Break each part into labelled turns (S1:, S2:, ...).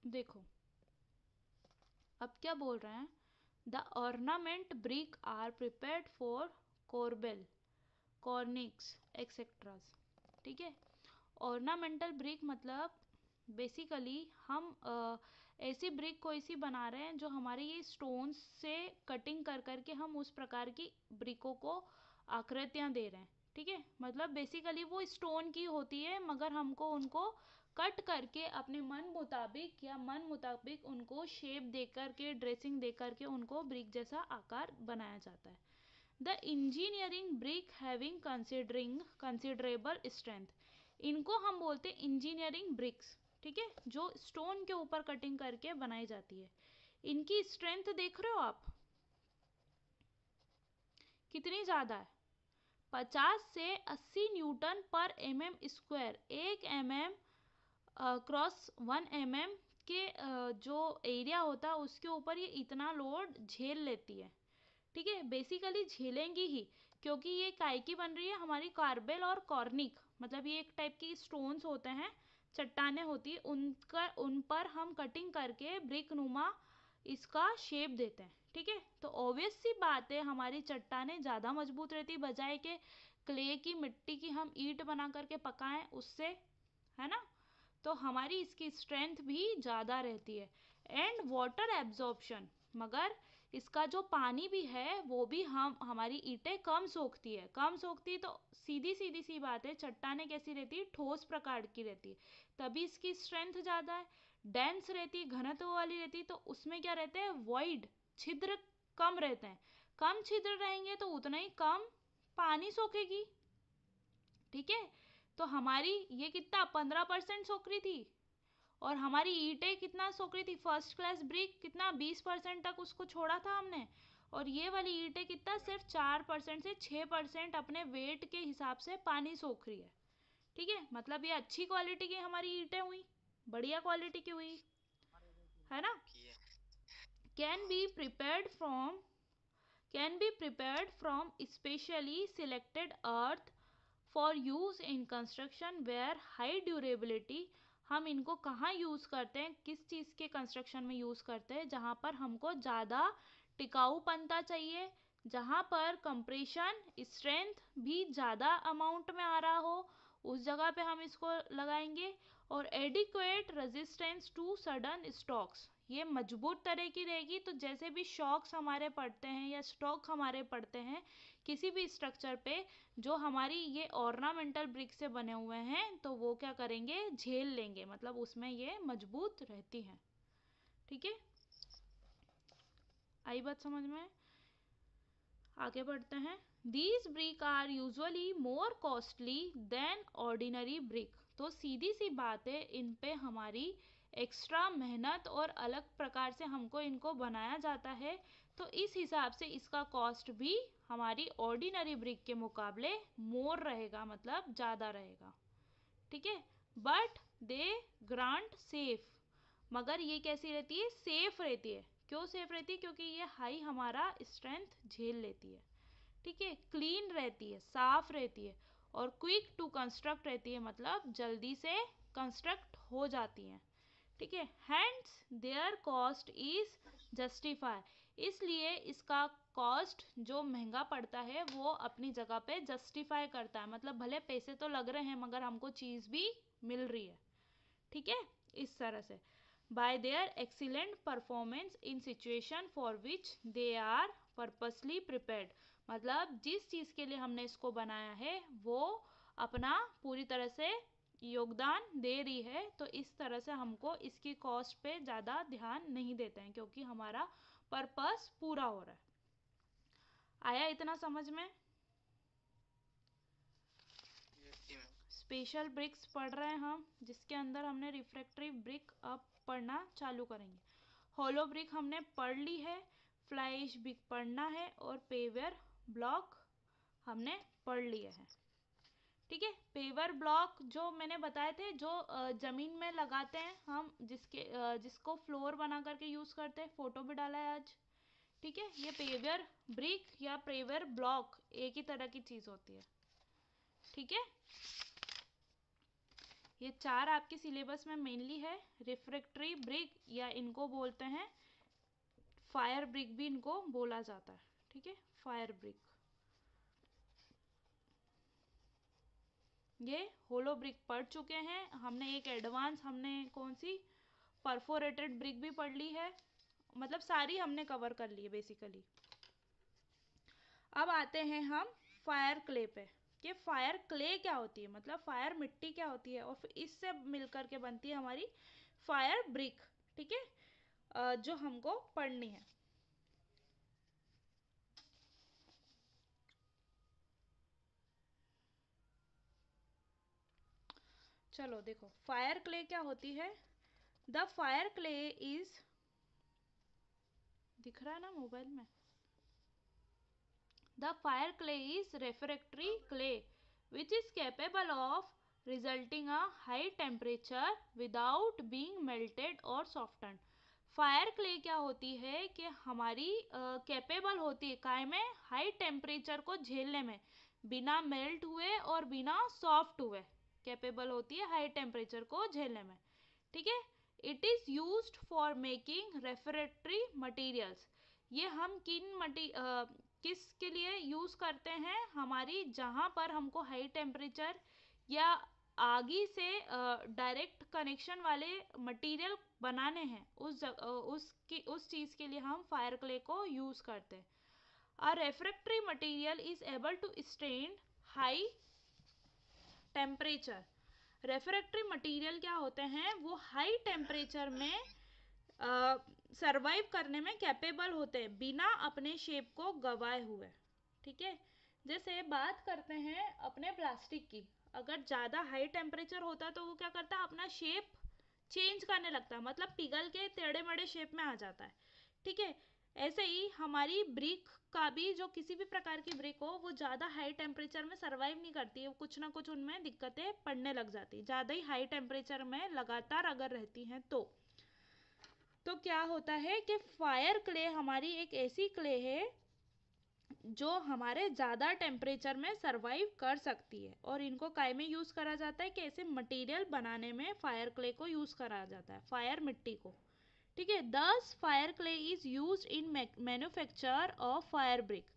S1: देखो अब क्या बोल रहे हैं, the ornament brick are prepared for corbel, cornices etcetera. ठीक है, ऑर्नामेंटल ब्रिक मतलब बेसिकली हम ऐसी ब्रिक कोई सी बना रहे हैं जो हमारे ये स्टोन्स से कटिंग कर करके हम उस प्रकार की ब्रिकों को आकृतियां दे रहे हैं। ठीक है, मतलब बेसिकली वो स्टोन की होती है मगर हमको उनको कट करके अपने मन मुताबिक या मन मुताबिक उनको शेप दे करके, ड्रेसिंग दे करके उनको ब्रिक जैसा आकार बनाया जाता है। The engineering brick having considerable strength, इनको हम बोलते हैं इंजीनियरिंग ब्रिक्स। ठीक है, जो स्टोन के ऊपर कटिंग करके बनाई जाती है। इनकी स्ट्रेंथ देख रहे हो आप कितनी ज़्यादा है, 50 से 80 न्यूटन पर mm², 1 mm क्रॉस 1 mm के जो एरिया होता है उसके ऊपर ये इतना लोड झेल लेती है। ठीक है, बेसिकली झेलेंगी ही, क्योंकि ये काय की बन रही है, हमारी कार्बेल और कॉर्निक, मतलब ये एक टाइप की स्टोन्स होते हैं, चट्टाने होती है, उन पर हम कटिंग करके ब्रिक नुमा इसका शेप देते हैं। ठीक है, तो ऑब्वियस सी बात है हमारी चट्टाने ज़्यादा मजबूत रहती बजाय के क्ले की, मिट्टी की हम ईंट बना करके पकाएं उससे, है ना, तो हमारी इसकी स्ट्रेंथ भी ज़्यादा रहती है। एंड वाटर एब्जॉर्प्शन, मगर इसका जो पानी भी है वो भी हमारी ईंटें कम सोखती है। कम सोखती तो सीधी सीधी सी बात है, चट्टाने कैसी रहती है, ठोस प्रकार की रहती है, तभी इसकी स्ट्रेंथ ज़्यादा है। डेंस रहती है, घनत्व वाली रहती है, तो उसमें क्या रहते हैं, वॉइड, छिद्र कम रहते हैं। कम छिद्र रहेंगे तो उतना ही कम पानी सोखेगी। ठीक है, तो हमारी ये कितना 15% सोख रही थी, और हमारी ईंटें कितना सोख रही थी, फर्स्ट क्लास ब्रिक कितना 20% तक उसको छोड़ा था हमने, और ये वाली ईंटें कितना सिर्फ 4% से 6% अपने वेट के हिसाब से पानी सोख रही है। ठीक है, मतलब ये अच्छी क्वालिटी की हमारी ईंटें हुई, बढ़िया क्वालिटी की हुई, है ना। Can be prepared from specially selected earth for use in construction where high durability, हम इनको कहाँ यूज़ करते हैं, किस चीज़ के कंस्ट्रक्शन में यूज़ करते हैं, जहाँ पर हमको ज़्यादा टिकाऊपनता चाहिए, जहाँ पर कंप्रेशन स्ट्रेंथ भी ज़्यादा अमाउंट में आ रहा हो, उस जगह पे हम इसको लगाएंगे। और adequate resistance to sudden shocks, ये मजबूत तरह की रहेगी, तो जैसे भी शॉक्स हमारे पड़ते हैं या स्टॉक हमारे पड़ते हैं किसी भी स्ट्रक्चर पे जो हमारी ये ऑर्नामेंटल ब्रिक से बने हुए हैं, तो वो क्या करेंगे, झेल लेंगे, मतलब उसमें ये मजबूत रहती हैं। ठीक है, आई बात समझ में, आगे बढ़ते हैं। These brick are usually more costly than ordinary brick, तो सीधी सी बात है, इन पे हमारी एक्स्ट्रा मेहनत और अलग प्रकार से हमको इनको बनाया जाता है, तो इस हिसाब से इसका कॉस्ट भी हमारी ऑर्डिनरी ब्रिक के मुकाबले मोर रहेगा, मतलब ज़्यादा रहेगा। ठीक है, बट दे ग्रांट सेफ, मगर ये कैसी रहती है, सेफ रहती है। क्यों सेफ रहती है, क्योंकि ये हाई हमारा स्ट्रेंथ झेल लेती है। ठीक है, क्लीन रहती है, साफ रहती है, और क्विक टू कंस्ट्रक्ट रहती है, मतलब जल्दी से कंस्ट्रक्ट हो जाती हैं। ठीक है, hands there cost is justify, इसलिए इसका कॉस्ट जो महंगा पड़ता है वो अपनी जगह पे जस्टिफाई करता है, मतलब भले पैसे तो लग रहे हैं मगर हमको चीज़ भी मिल रही है। ठीक है, इस तरह से by their excellent performance in situation for which they are purposely prepared, मतलब जिस चीज़ के लिए हमने इसको बनाया है वो अपना पूरी तरह से योगदान दे रही है, तो इस तरह से हमको इसकी कॉस्ट पे ज़्यादा ध्यान नहीं देते हैं, क्योंकि हमारा पर्पस पूरा हो रहा है। आया इतना समझ में। स्पेशल ब्रिक्स पढ़ रहे हैं हम, जिसके अंदर हमने रिफ्रैक्टरी ब्रिक अब पढ़ना चालू करेंगे। होलो ब्रिक हमने पढ़ ली है, फ्लाई ब्रिक पढ़ना है, और पेवर ब्लॉक हमने पढ़ लिए हैं। ठीक है, पेवर ब्लॉक जो मैंने बताए थे, जो ज़मीन में लगाते हैं हम, जिसको फ्लोर बना करके यूज़ करते हैं, फ़ोटो भी डाला है आज। ठीक है, ये पेवर ब्रिक या पेवर ब्लॉक एक ही तरह की चीज़ होती है। ठीक है, ये 4 आपके सिलेबस में मेनली है। रिफ्रैक्टरी ब्रिक, या इनको बोलते हैं फायर ब्रिक भी इनको बोला जाता है, ठीक है, फायर ब्रिक। ये होलो ब्रिक पढ़ चुके हैं हमने। एक एडवांस हमने कौन सी परफोरेटेड ब्रिक भी पढ़ ली है, मतलब सारी हमने कवर कर ली है बेसिकली। अब आते हैं हम फायर क्ले पे, कि फायर क्ले क्या होती है, मतलब फायर मिट्टी क्या होती है, और फिर इससे मिलकर के बनती है हमारी फायर ब्रिक, ठीक है, जो हमको पढ़नी है। चलो देखो, फायर क्ले क्या होती है। द फायर क्ले इज, दिख रहा है ना मोबाइल में, the fire clay is refractory clay which is capable of resulting a high temperature without being melted or softened। Fire clay क्या होती है कि हमारी कैपेबल होती है काय में, हाई टेम्परेचर को झेलने में, बिना मेल्ट हुए और बिना सॉफ्ट हुए कैपेबल होती है हाई टेम्परेचर को झेलने में, ठीक है। It is used for making refrigeratory materials. ये हम किस के लिए यूज करते हैं, हमारी जहां पर हमको हाई टेम्परेचर या आगी से डायरेक्ट कनेक्शन वाले मटेरियल बनाने हैं, उस चीज के लिए हम फायर क्ले को यूज करते हैं। A refractory material is able to stand high temperature. Refractory material क्या होते हैं, वो हाई टेम्परेचर में सरवाइव करने में कैपेबल होते हैं बिना अपने शेप को गवाए हुए, ठीक है। जैसे बात करते हैं अपने प्लास्टिक की, अगर ज़्यादा हाई टेम्परेचर होता है तो वो क्या करता है, अपना शेप चेंज करने लगता है, मतलब पिघल के टेढ़े मेढ़े शेप में आ जाता है, ठीक है। ऐसे ही हमारी ब्रिक का भी, जो किसी भी प्रकार की ब्रिक हो, वो ज़्यादा हाई टेम्परेचर में सर्वाइव नहीं करती है, कुछ ना कुछ उनमें दिक्कतें पड़ने लग जाती है, ज़्यादा ही हाई टेम्परेचर में लगातार अगर रहती हैं तो क्या होता है कि फायर क्ले हमारी एक ऐसी क्ले है जो हमारे ज़्यादा टेम्परेचर में सरवाइव कर सकती है, और इनको काय में यूज़ करा जाता है कि ऐसे मटेरियल बनाने में फायर क्ले को यूज़ करा जाता है, फायर मिट्टी को, ठीक है। दस fire clay is use in manufacture of fire brick.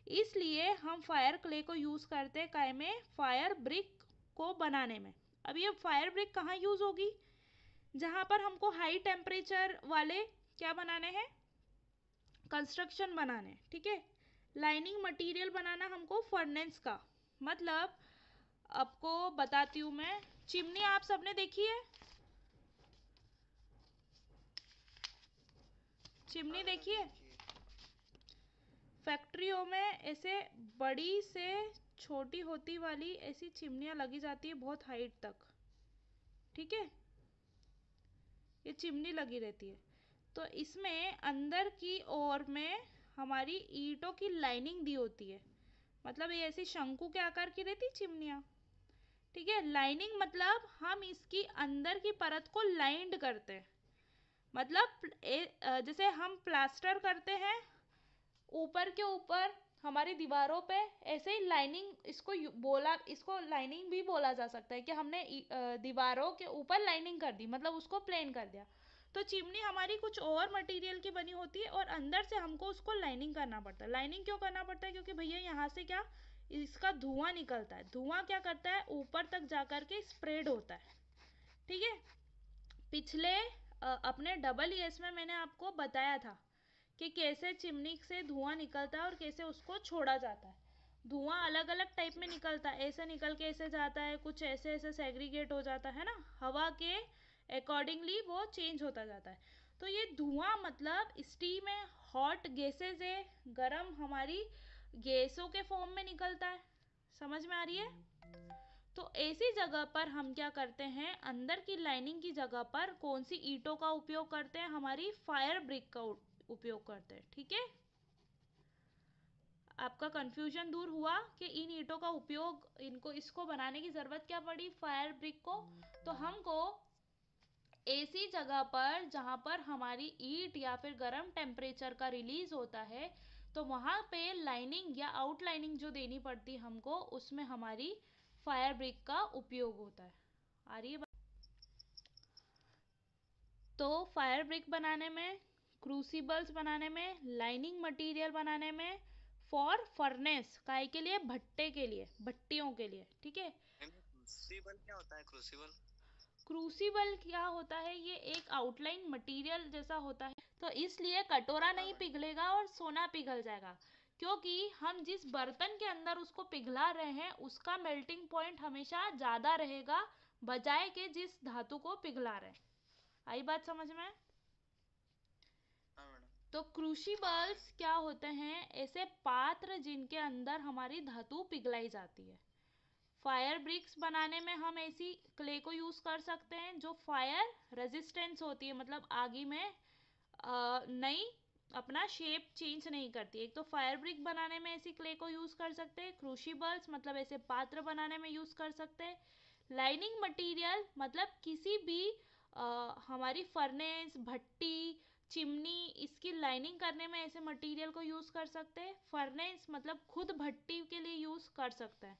S1: इसलिए हम फायर क्ले को यूज़ करते हैं काय में, फायर ब्रिक को बनाने में। अब ये फायर ब्रिक कहाँ यूज़ होगी, जहाँ पर हमको हाई टेम्परेचर वाले क्या बनाने हैं, कंस्ट्रक्शन बनाने, ठीक है। लाइनिंग मटेरियल बनाना हमको फर्नेस का, मतलब आपको बताती हूँ मैं, चिमनी आप सबने देखी है, चिमनी देखी है, फैक्ट्रियों में ऐसे बड़ी से छोटी होती वाली ऐसी चिमनियाँ लगी जाती है बहुत हाइट तक, ठीक है, ये चिमनी लगी रहती है। तो इसमें अंदर की ओर में हमारी ईंटों की लाइनिंग दी होती है, मतलब ये ऐसी शंकु के आकार की रहती चिमनियाँ, ठीक है। लाइनिंग मतलब हम इसकी अंदर की परत को लाइंड करते हैं, मतलब जैसे हम प्लास्टर करते हैं ऊपर के ऊपर हमारी दीवारों पे, ऐसे ही लाइनिंग इसको लाइनिंग भी बोला जा सकता है कि हमने दीवारों के ऊपर लाइनिंग कर दी, मतलब उसको प्लेन कर दिया। तो चिमनी हमारी कुछ और मटेरियल की बनी होती है और अंदर से हमको उसको लाइनिंग करना पड़ता है। लाइनिंग क्यों करना पड़ता है, क्योंकि भैया यहाँ से क्या, इसका धुआं निकलता है, धुआं क्या करता है, ऊपर तक जाकर के स्प्रेड होता है, ठीक है। पिछले अपने डबल ईएस में मैंने आपको बताया था कि कैसे चिमनी से धुआं निकलता है और कैसे उसको छोड़ा जाता है। धुआं अलग अलग टाइप में निकलता है, ऐसे निकल के ऐसे जाता है, कुछ ऐसे ऐसे सेग्रीगेट हो जाता है ना, हवा के अकॉर्डिंगली वो चेंज होता जाता है। तो ये धुआं मतलब स्टीम है, हॉट गैसेज है, गरम हमारी गैसों के फॉर्म में निकलता है, समझ में आ रही है। तो ऐसी जगह पर हम क्या करते हैं, अंदर की लाइनिंग की जगह पर कौन सी ईंटों का उपयोग करते हैं, हमारी फायर ब्रिक का उपयोग करते हैं, ठीक है। आपका कंफ्यूजन दूर हुआ कि इन ईंटों का उपयोग, इसको बनाने की जरूरत क्या पड़ी फायर ब्रिक को, तो हमको ऐसी जगह पर जहाँ पर हमारी ईंट या फिर गर्म टेम्परेचर का रिलीज होता है, तो वहाँ पे लाइनिंग या आउटलाइनिंग जो देनी पड़ती हमको, उसमें हमारी फायर ब्रिक का उपयोग होता है। आ रही है तो फायर ब्रिक बनाने में, क्रूसिबल्स बनाने में, लाइनिंग मटेरियल बनाने में, फॉर फर्नेस, काय के लिए, भट्टे के लिए, भट्टियों के लिए, ठीक है।
S2: क्रूसिबल क्या होता है? क्रूसिबल
S1: क्रूसिबल क्या होता है, ये एक आउटलाइन मटेरियल जैसा होता है, तो इसलिए कटोरा नहीं पिघलेगा और सोना पिघल जाएगा, क्योंकि हम जिस बर्तन के अंदर उसको पिघला रहे हैं उसका मेल्टिंग पॉइंट हमेशा ज्यादा रहेगा बजाय के जिस धातु को पिघला रहे हैं। आई बात समझ में?
S2: हाँ मैडम।
S1: तो क्रूसिबल्स क्या होते हैं, ऐसे पात्र जिनके अंदर हमारी धातु पिघलाई जाती है। फायर ब्रिक्स बनाने में हम ऐसी क्ले को यूज कर सकते हैं जो फायर रेजिस्टेंस होती है, मतलब आगे में नई अपना शेप चेंज नहीं करती। एक तो फायर ब्रिक बनाने में ऐसी क्ले को यूज कर सकते हैं, क्रूसिबल्स मतलब ऐसे पात्र बनाने में यूज कर सकते हैं, लाइनिंग मटेरियल मतलब किसी भी हमारी फर्नेस, भट्टी, चिमनी, इसकी लाइनिंग करने में ऐसे मटेरियल को यूज कर सकते हैं। फर्नेस मतलब खुद भट्टी के लिए यूज कर सकते हैं।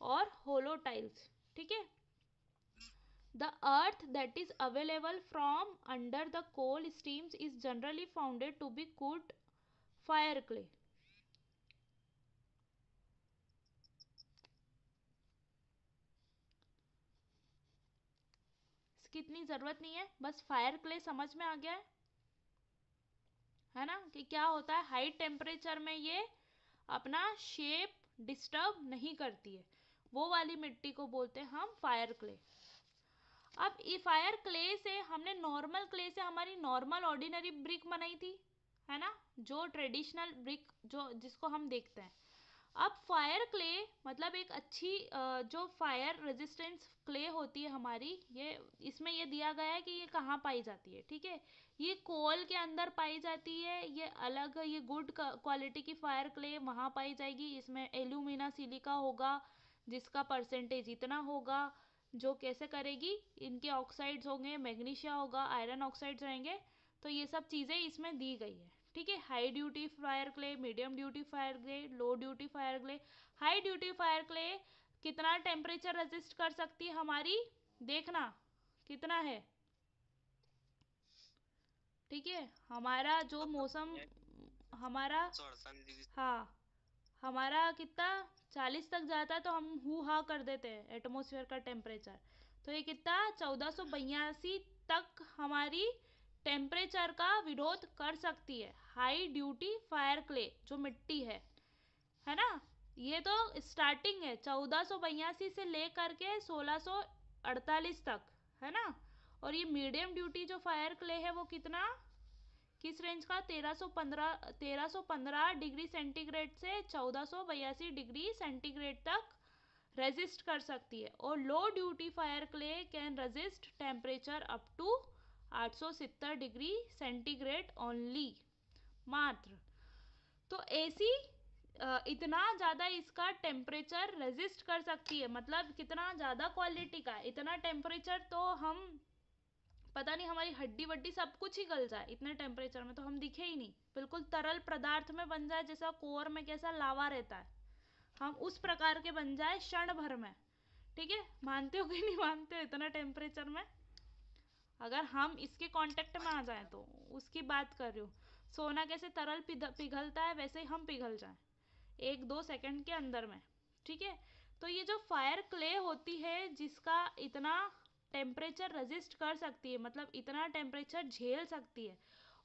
S1: और होलो टाइल्स, ठीक है। The earth that is available from under the coal streams is generally found to be good fire clay. इसकी इतनी जरूरत नहीं है, बस फायर क्ले समझ में आ गया है ना, कि क्या होता है, हाई टेम्परेचर में ये अपना शेप डिस्टर्ब नहीं करती है, वो वाली मिट्टी को बोलते हैं हम फायर क्ले। अब ये फायर क्ले से हमने नॉर्मल क्ले से हमारी नॉर्मल ऑर्डिनरी ब्रिक बनाई थी, है ना, जो ट्रेडिशनल ब्रिक जो जिसको हम देखते हैं। अब फायर क्ले मतलब एक अच्छी जो फायर रेजिस्टेंस क्ले होती है हमारी, ये इसमें ये दिया गया है कि ये कहाँ पाई जाती है, ठीक है। ये कोल के अंदर पाई जाती है, ये अलग, ये गुड क्वालिटी की फायर क्ले वहाँ पाई जाएगी। इसमें एल्यूमिना सिलिका होगा जिसका परसेंटेज इतना होगा, जो कैसे करेगी, इनके ऑक्साइड्स होंगे, मैग्नीशिया होगा, आयरन ऑक्साइड्स रहेंगे, तो ये सब चीज़ें इसमें दी गई है, ठीक है। High duty fire clay, medium duty fire clay, लो duty fire clay. High duty fire clay कितना टेम्परेचर रेजिस्ट कर सकती है हमारी, देखना कितना है, ठीक है। हमारा जो मौसम, हमारा,
S2: 148 डिग्री।
S1: हाँ, हमारा कितना 40 तक जाता है तो हम हु हा कर देते हैं एटमोसफियर का टेम्परेचर, तो ये कितना 1482 तक हमारी टेम्परेचर का विरोध कर सकती है हाई ड्यूटी फायर क्ले जो मिट्टी है ना। ये तो स्टार्टिंग है 1482 से लेकर के 1648 तक, है ना। और ये मीडियम ड्यूटी जो फायर क्ले है वो कितना, किस रेंज का, 1315 डिग्री सेंटीग्रेड से 1482 डिग्री सेंटीग्रेड तक रेजिस्ट कर सकती है। और low duty fire clay can resist temperature up to 870 degree centigrade only, मात्र। तो ऐसी इतना ज़्यादा इसका टेम्परेचर रेजिस्ट कर सकती है, मतलब कितना ज़्यादा क्वालिटी का, इतना टेम्परेचर तो हम, पता नहीं हमारी हड्डी वड्डी सब कुछ ही गल जाए इतने टेम्परेचर में, तो हम दिखे ही नहीं, बिल्कुल तरल पदार्थ में बन जाए, जैसा कोर में कैसा लावा रहता है, हम उस प्रकार के बन जाए क्षण भर में, ठीक है। मानते हो कि नहीं मानते हो, इतना टेम्परेचर में अगर हम इसके कांटेक्ट में आ जाएं तो, उसकी बात कर रही हूँ। सोना कैसे तरल पिघलता है, वैसे ही हम पिघल जाएं 1-2 सेकंड के अंदर में, ठीक है। तो ये जो फायर क्ले होती है जिसका इतना टेम्परेचर रेजिस्ट कर सकती है, मतलब इतना टेम्परेचर झेल सकती है,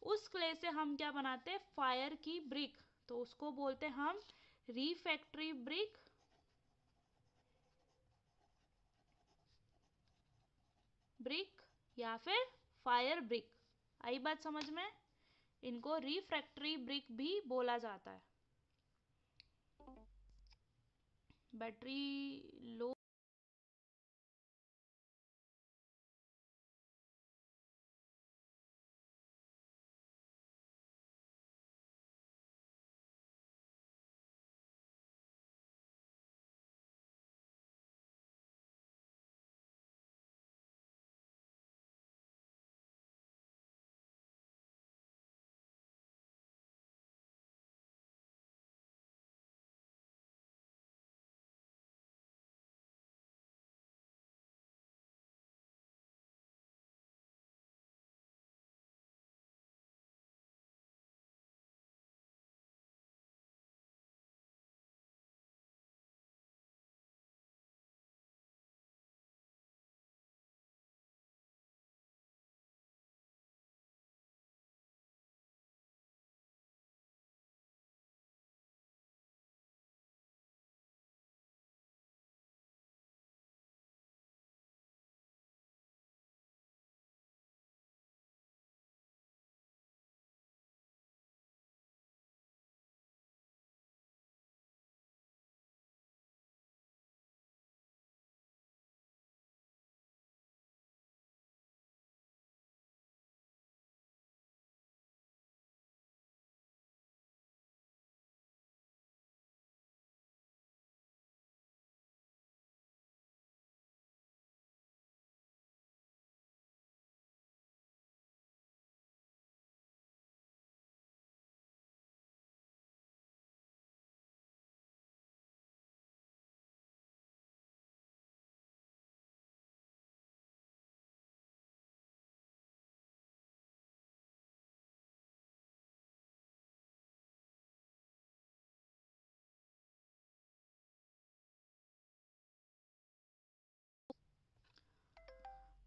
S1: उस क्ले से हम क्या बनाते हैं, फायर की ब्रिक, तो उसको बोलते हैं हम रिफैक्ट्री ब्रिक, ब्रिक या फिर फायर ब्रिक। आई बात समझ में? इनको रिफ्रैक्टरी ब्रिक भी बोला जाता है। Battery low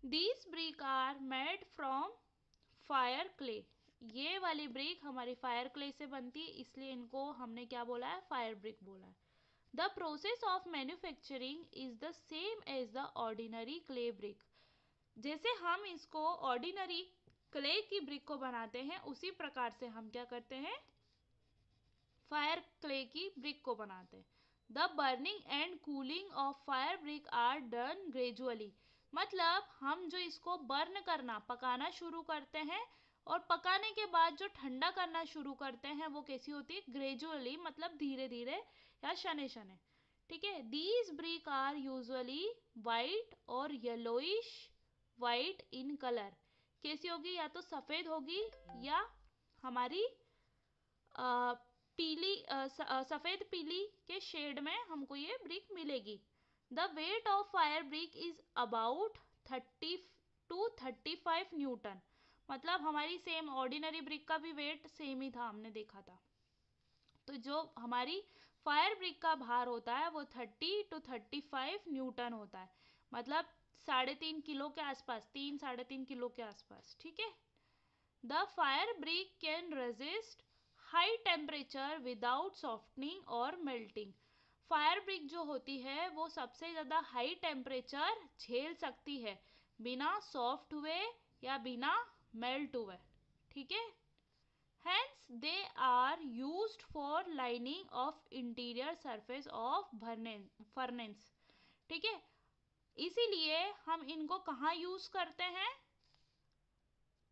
S1: These brick are made from fire clay. ये वाली ब्रिक हमारी फायर क्ले से बनती है, इसलिए इनको हमने क्या बोला है, फायर ब्रिक बोला है. The process of manufacturing is the same as the ordinary clay brick. जैसे हम इसको ऑर्डिनरी क्ले की ब्रिक को बनाते हैं, उसी प्रकार से हम क्या करते हैं, फायर क्ले की ब्रिक को बनाते हैं. The burning and cooling of fire brick are done gradually. मतलब हम जो इसको बर्न करना, पकाना शुरू करते हैं, और पकाने के बाद जो ठंडा करना शुरू करते हैं, वो कैसी होती है, ग्रेजुअली, मतलब धीरे धीरे या शने शने. ठीक है. These brick are usually white और येलोइश वाइट इन कलर. कैसी होगी, या तो सफेद होगी या हमारी पीली, सफेद पीली के शेड में हमको ये ब्रिक मिलेगी. The weight of fire brick is about 30 to 35 Newton. मतलब हमारी सेम ऑर्डिनरी ब्रिक का भी वेट सेम ही था, हमने देखा था. तो जो हमारी फायर ब्रिक का भार होता है वो 30 to 35 न्यूटन होता है. मतलब 3.5 किलो के आसपास, 3-3.5 किलो के आसपास. ठीक है. The fire brick can resist high temperature without softening और मेल्टिंग. फायर ब्रिक जो होती है वो सबसे ज़्यादा हाई टेम्परेचर झेल सकती है, बिना सॉफ्ट हुए या बिना मेल्ट हुए. ठीक है. Hence they are used for lining of interior surface of furnace. ठीक है. इसीलिए हम इनको कहाँ यूज करते हैं,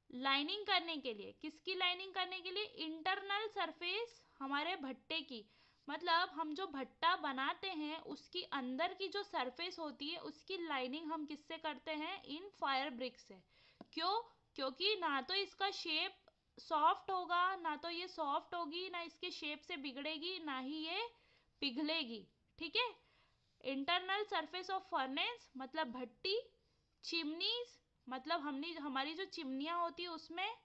S1: लाइनिंग करने के लिए. किसकी लाइनिंग करने के लिए, इंटरनल सरफेस हमारे भट्टे की. मतलब हम जो भट्टा बनाते हैं उसकी अंदर की जो सरफेस होती है उसकी लाइनिंग हम किससे करते हैं, इन फायर ब्रिक से. क्यों, क्योंकि ना तो इसका शेप सॉफ्ट होगा, ना तो ये सॉफ्ट होगी, ना इसके शेप से बिगड़ेगी, ना ही ये पिघलेगी. ठीक है. इंटरनल सरफेस ऑफ फर्नेस मतलब भट्टी. चिमनीज मतलब हमने हमारी जो चिमनियाँ होती है उसमें.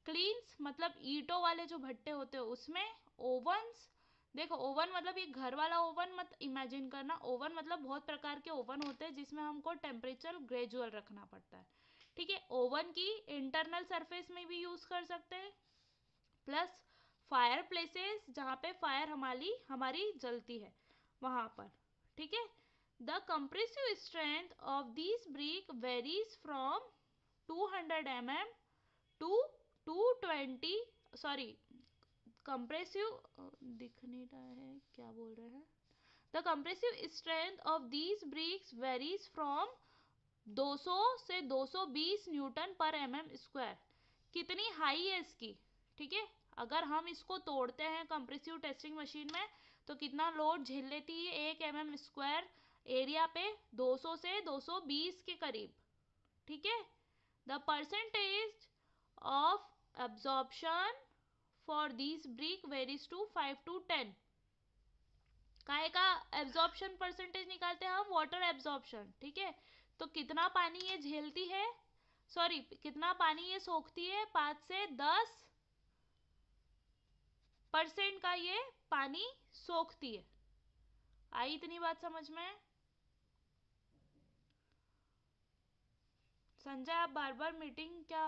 S1: क्लीन्स मतलब ईंटों वाले जो भट्टे होते हैं उसमें. ओवन्स, देखो ओवन मतलब ये घर वाला ओवन मत इमेजिन करना. ओवन मतलब बहुत प्रकार के ओवन होते हैं जिसमें हमको टेम्परेचर ग्रेजुअल रखना पड़ता है. ठीक है. ओवन की इंटरनल सरफेस में भी यूज कर सकते हैं. प्लस फायर प्लेसेस जहाँ पे फायर हमारी जलती है वहाँ पर. ठीक है. The compressive strength of this brick varies from 200 mm to 220, sorry compressive दिख नहीं रहा है, क्या बोल रहे हैं. The compressive strength of these bricks varies from 200 से 220 न्यूटन पर mm². कितनी हाई है इसकी. ठीक है. अगर हम इसको तोड़ते हैं कंप्रेसिव टेस्टिंग मशीन में तो कितना लोड झेल लेती है 1 mm² एरिया पे, 200 से 220 के करीब. ठीक है. The percentage of absorption for this brick varies to 5 to 10. काय का एब्जॉर्प्शन परसेंटेज निकालते हैं हम, वाटर एब्जॉर्प्शन. ठीक है. तो कितना पानी ये झेलती है, सॉरी कितना पानी ये सोखती है, 5 से 10% का ये पानी सोखती है. आई इतनी बात समझ में. संजय आप बार बार मीटिंग, क्या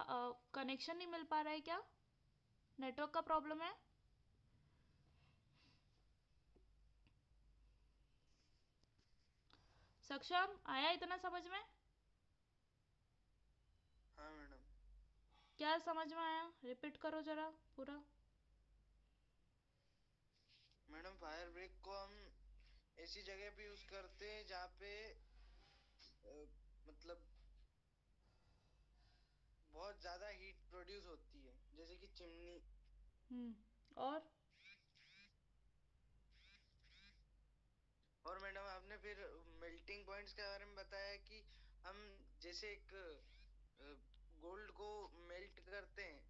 S1: कनेक्शन नहीं मिल पा रहा है क्या, नेटवर्क का प्रॉब्लम है. सक्षम आया इतना समझ में.
S2: हाँ मैडम.
S1: क्या समझ में आया, रिपीट करो जरा पूरा.
S2: मैडम फायर ब्रिक को हम ऐसी जगह पे यूज करते हैं जहाँ पे मतलब बहुत ज्यादा हीट प्रोड्यूस होती है, जैसे कि चिमनी.
S1: और
S2: और मैडम आपने फिर मेल्टिंग पॉइंट्स के बारे में बताया कि हम जैसे एक गोल्ड को मेल्ट करते हैं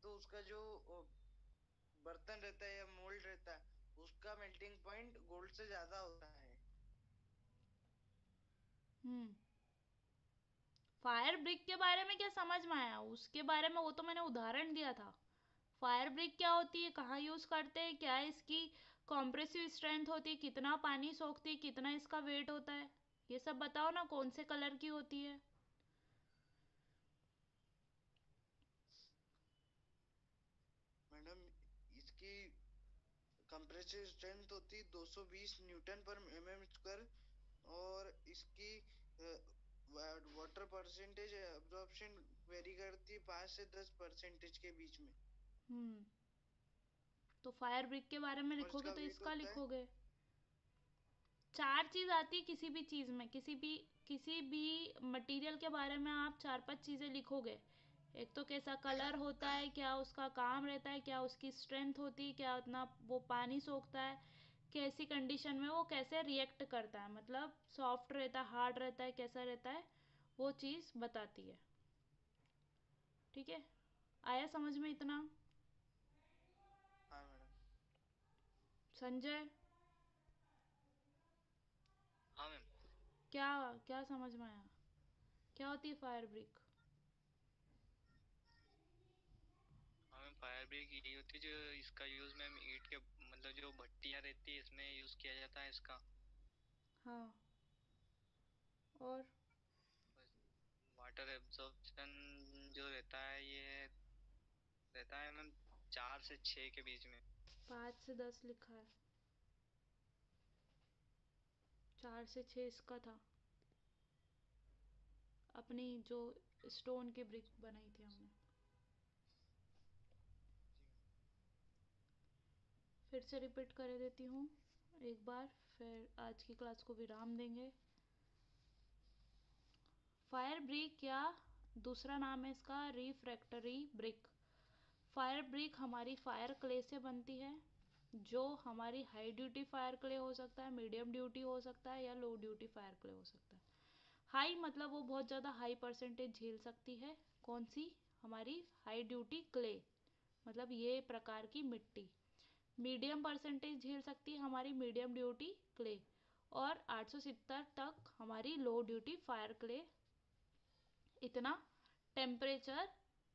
S2: तो उसका जो बर्तन रहता है या मोल्ड रहता है उसका मेल्टिंग पॉइंट गोल्ड से ज्यादा होता है.
S1: फायर ब्रिक के बारे में क्या समझ में आया, उसके बारे में वो तो मैंने उदाहरण दिया था. फायर ब्रिक क्या होती है, कहाँ यूज करते हैं, क्या इसकी कॉम्प्रेसिव स्ट्रेंथ होती है, कितना पानी सोखती है, कितना इसका वेट होता है, ये सब बताओ ना, कौन से कलर की होती है.
S2: कंप्रेसिव स्ट्रेंथ होती 220 न्यूटन पर mm स्क्वायर, और इसकी वाटर परसेंटेज एब्जॉर्प्शन वेरी करती है 5 से 10% के बीच में।
S1: हम्म। तो फायर ब्रिक के बारे में
S2: और
S1: लिखोगे
S2: इसका
S1: तो
S2: वेट
S1: इसका
S2: होता है।
S1: लिखोगे। चार चीज आती है किसी भी चीज में, किसी भी मटेरियल के बारे में आप चार पांच चीजें लिखोगे। एक तो कैसा कलर होता है, क्या उसका काम रहता है, क्या उसकी स्ट्रेंथ होती है, क्या उतना वो पानी सोखता है, कैसी कंडीशन में वो कैसे रिएक्ट करता है, मतलब सॉफ्ट रहता है, हार्ड रहता है, कैसा रहता है, वो चीज़ बताती है। ठीक है, आया समझ में इतना?
S2: हाँ मैडम।
S1: संजय,
S3: हाँ मैम।
S1: क्या क्या समझ में आया? क्या होती है फायर ब्रिक?
S3: हाँ मैम, फायर ब्रिक यही होती है जो इसका यूज मैम ईंट के मतलब जो भट्टियाँ रहती है इसमें यूज किया जाता है इसका।
S1: हाँ, और
S3: वाटर एब्जॉर्प्शन जो रहता है ये रहता है मैम 4 से 6 के बीच में।
S1: 5 से 10 लिखा है, 4 से 6 इसका था। अपनी जो स्टोन की ब्रिक बनाई थी हमने। फिर से रिपीट कर देती हूँ एक बार, फिर आज की क्लास को विराम देंगे। फायर ब्रिक या दूसरा नाम है इसका रिफ्रैक्टरी ब्रिक। फायर ब्रिक हमारी फायर क्ले से बनती है, जो हमारी हाई ड्यूटी फायर क्ले हो सकता है, मीडियम ड्यूटी हो सकता है, या लो ड्यूटी फायर क्ले हो सकता है। हाई मतलब वो बहुत ज़्यादा हाई परसेंटेज झेल सकती है। कौन सी? हमारी हाई ड्यूटी क्ले, मतलब ये प्रकार की मिट्टी। मीडियम परसेंटेज झेल सकती है हमारी मीडियम ड्यूटी क्ले, और 870 तक हमारी लो ड्यूटी फायर क्ले इतना टेम्परेचर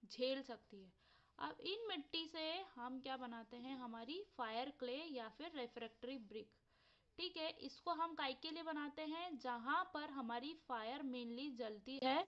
S1: झेल सकती है। अब इन मिट्टी से हम क्या बनाते हैं? हमारी फायर क्ले या फिर रेफ्रेक्टरी ब्रिक। ठीक है, इसको हम काय के लिए बनाते हैं? जहां पर हमारी फायर मेनली जलती है।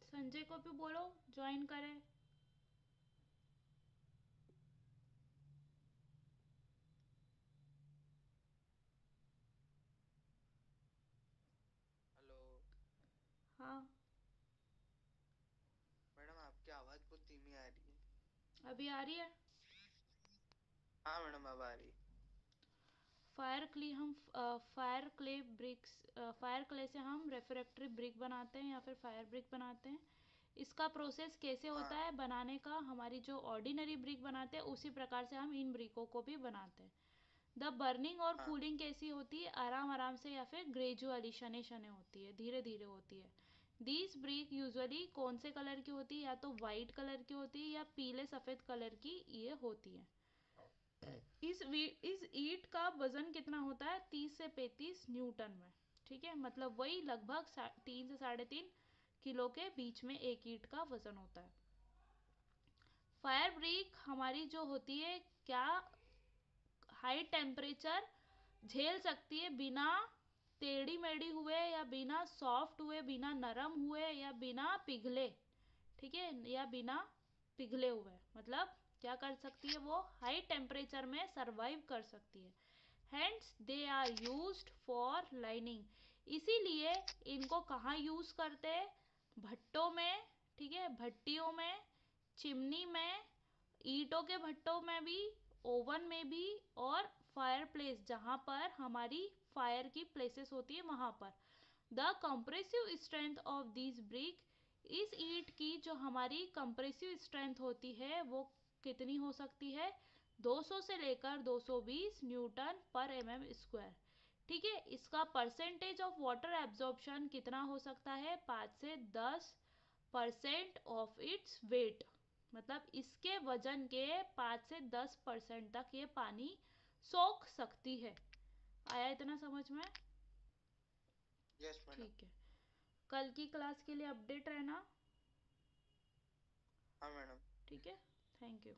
S1: संजय को भी बोलो ज्वाइन करे।
S2: हेलो
S1: हाँ,
S2: मैडम, आपकी आवाज बहुत धीमी आ रही है।
S1: अभी आ रही है?
S2: हाँ मैडम, अब आ रही है।
S1: Fire clay bricks, fire clay से हम रेफ्रेक्टरी ब्रिक बनाते हैं या फिर फायर ब्रिक बनाते हैं। इसका प्रोसेस कैसे होता
S2: हाँ।
S1: है बनाने का? हमारी जो ऑर्डिनरी ब्रिक बनाते हैं उसी प्रकार से हम इन ब्रिकों को भी बनाते हैं। द बर्निंग और
S2: हाँ।
S1: कूलिंग कैसी होती है? आराम आराम से या फिर ग्रेजुअली, शने शने होती है, धीरे धीरे होती है। दीज ब्रिक यूजुअली कौन से कलर की होती है? या तो वाइट कलर की होती है या पीले सफ़ेद कलर की ये होती है। इस ईंट का वजन कितना होता है? 30 से 35 न्यूटन में। ठीक है, मतलब वही लगभग 3 से 3.5 किलो के बीच में एक ईंट का वजन होता है। फायर ब्रिक हमारी जो होती है, क्या हाई टेम्परेचर झेल सकती है बिना टेढ़ी मेढ़ी हुए, या बिना सॉफ्ट हुए, बिना नरम हुए, या बिना पिघले। ठीक है, या बिना पिघले हुए, मतलब क्या कर सकती है? वो हाई टेम्परेचर में सरवाइव कर सकती है। Hence they are used for lining. इसीलिए इनको कहाँ यूज करते हैं? भट्टों में। ठीक है, भट्टियों में, चिमनी में, ईंटों के भट्टों में भी, ओवन में भी और फायर प्लेस जहाँ पर हमारी फायर की प्लेसेस होती है वहाँ पर। The compressive strength of this brick, इस ईंट की जो हमारी कंप्रेसिव स्ट्रेंथ होती है वो कितनी हो सकती है? 200 से लेकर 220 न्यूटन पर एमएम स्क्वायर। ठीक है, इसका परसेंटेज ऑफ वाटर एब्जॉर्प्शन कितना हो सकता है? 5 से 10% ऑफ इट्स वेट, मतलब इसके वजन के 5 से 10% तक ये पानी सोख सकती है। आया इतना समझ में?
S2: Yes madam.
S1: ठीक है, कल की क्लास के लिए अपडेट रहना।
S2: हाँ मैडम।
S1: ठीक है, थैंक यू।